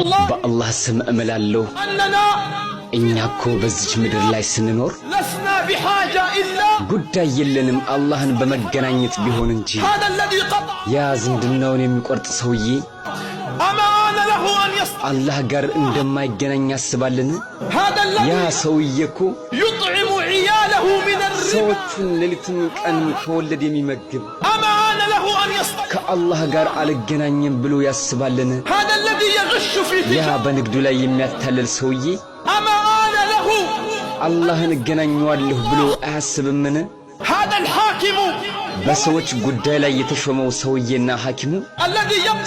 በአላህ ስም እምላለሁ እኛ እኮ በዚች ምድር ላይ ስንኖር ጉዳይ የለንም አላህን በመገናኘት ቢሆን እንጂ ያ ዝምድናውን የሚቆርጥ ሰውዬ አላህ ጋር እንደማይገናኝ ያስባልን? ያ ሰውዬ እኮ ሰዎቹን ሌሊትም ቀንም ከወለድ የሚመግብ ከአላህ ጋር አልገናኝም ብሎ ያስባልን? ያ በንግዱ ላይ የሚያታልል ሰውዬ አላህን እገናኘዋለሁ ብሎ አያስብምን? በሰዎች ጉዳይ ላይ የተሾመው ሰውዬና ሐኪሙ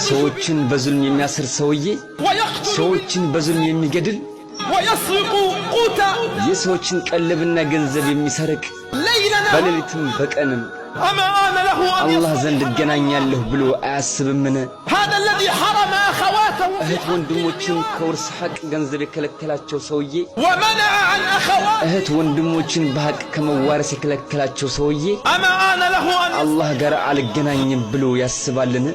ሰዎችን በዙልም የሚያስር ሰውዬ ሰዎችን በዙልም የሚገድል የሰዎችን ቀለብና ገንዘብ የሚሰርቅ በሌሊትም በቀንም አላህ ዘንድ እገናኛለሁ ብሎ አያስብምን? እህት ወንድሞችን ከውርስ ሐቅ ገንዘብ የከለከላቸው ሰውዬ እህት ወንድሞችን በሐቅ ከመዋረስ የከለከላቸው ሰውዬ አላህ ጋር አልገናኝም ብሎ ያስባልን?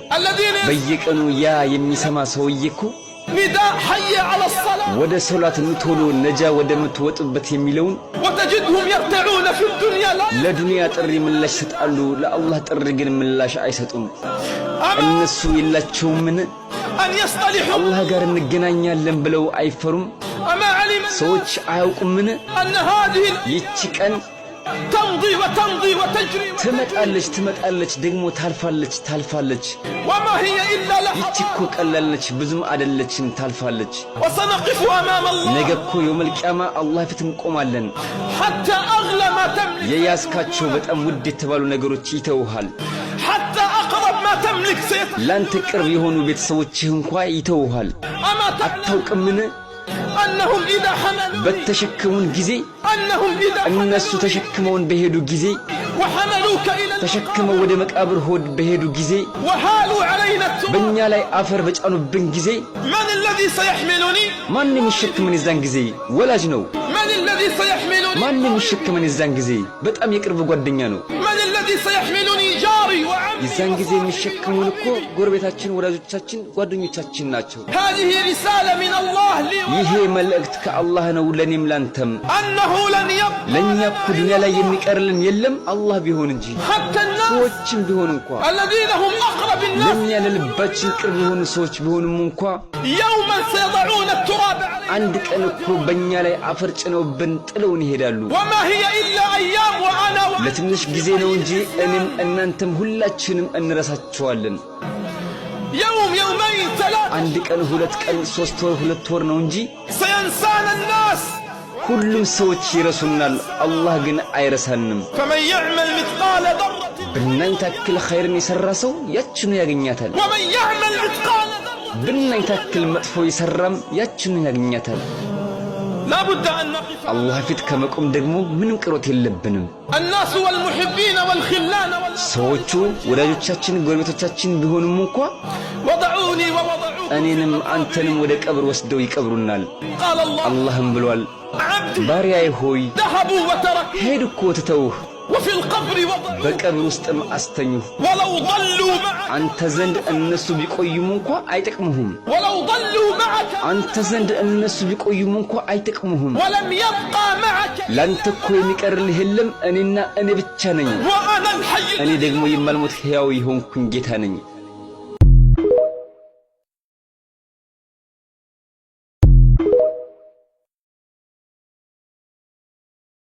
በየቀኑ ያ የሚሰማ ሰውዬ እኮ ወደ ሶላት ቶሎ ነጃ ወደ ምትወጥበት የሚለውን ለዱንያ ጥሪ ምላሽ ይሰጣሉ፣ ለአላህ ጥሪ ግን ምላሽ አይሰጡም። እነሱ የላቸውምን? አላህ ጋር እንገናኛለን ብለው አይፈሩም? ሰዎች አያውቁምን? ይቺ ቀን ትመጣለች ደግሞ ታልፋለች። ይቺ እኮ ቀላለች ብዙም አይደለችም፣ ታልፋለች። ነገ እኮ የውመል ቂያማ አላህ ፊት እንቆማለን። የያዝካቸው በጣም ውድ የተባሉ ነገሮች ይተውሃል። ላንተ ቅርብ የሆኑ ቤተሰቦችህ እንኳ ይተውሃል። አታውቅምን? በተሸከሙን ጊዜ እነሱ ተሸክመውን በሄዱ ጊዜ ተሸክመው ወደ መቃብር ሆድ በሄዱ ጊዜ በእኛ ላይ አፈር በጫኑብን ጊዜ ማን የሚሸክመን የዛን ጊዜ? ወላጅ ነው። ማን የሚሸክመን የዛን ጊዜ? በጣም የቅርብ ጓደኛ ነው። የዛን ጊዜ የሚሸክሙን እኮ ጎረቤታችን፣ ወዳጆቻችን፣ ጓደኞቻችን ናቸው። ይሄ መልእክት ከአላህ ነው ለኔም ላንተም። ለኛ እኮ ዱንያ ላይ የሚቀርልን የለም አላህ ቢሆን እንጂ ሰዎችም ቢሆን እንኳ ለኛ ለልባችን ቅርብ የሆኑ ሰዎች ቢሆኑም እንኳ አንድ ቀን እኮ በእኛ ላይ አፈር ጭነውብን ጥለውን ይሄዳሉ። ለትንሽ ጊዜ ነው እንጂ እኔም እናንተም ሁላችንም እንረሳቸዋለን። አንድ ቀን፣ ሁለት ቀን፣ 3 ወር፣ 2 ወር ነው እንጂ ሁሉም ሰዎች ይረሱናል፣ አላህ ግን አይረሳንም። ብናኝ ታክል ኸይርን የሰራ ሰው ያችኑ ያገኛታል። ብናኝ ታክል መጥፎ የሰራም ያችኑ ያገኛታል። አላህ ፊት ከመቆም ደግሞ ምንም ቅሮት የለብንም። ሰዎቹ ወዳጆቻችን፣ ጎረቤቶቻችን ቢሆኑም እንኳ እኔንም አንተንም ወደ ቀብር ወስደው ይቀብሩናል። አላህም ብሏል፣ ባሪያዬ ሆይ ሄዱ እኮ ትተውህ በቀብር ውስጥም አስተኙህ። አንተ ዘንድ እነሱ ቢቆዩም እንኳ አይጠቅሙህም። አንተ ዘንድ እነሱ ቢቆዩም እንኳ አይጠቅሙህም። ላንተ እኮ የሚቀርልህ የለም፣ እኔና እኔ ብቻ ነኝ። እኔ ደግሞ የማልሞት ሕያው የሆንኩኝ ጌታ ነኝ።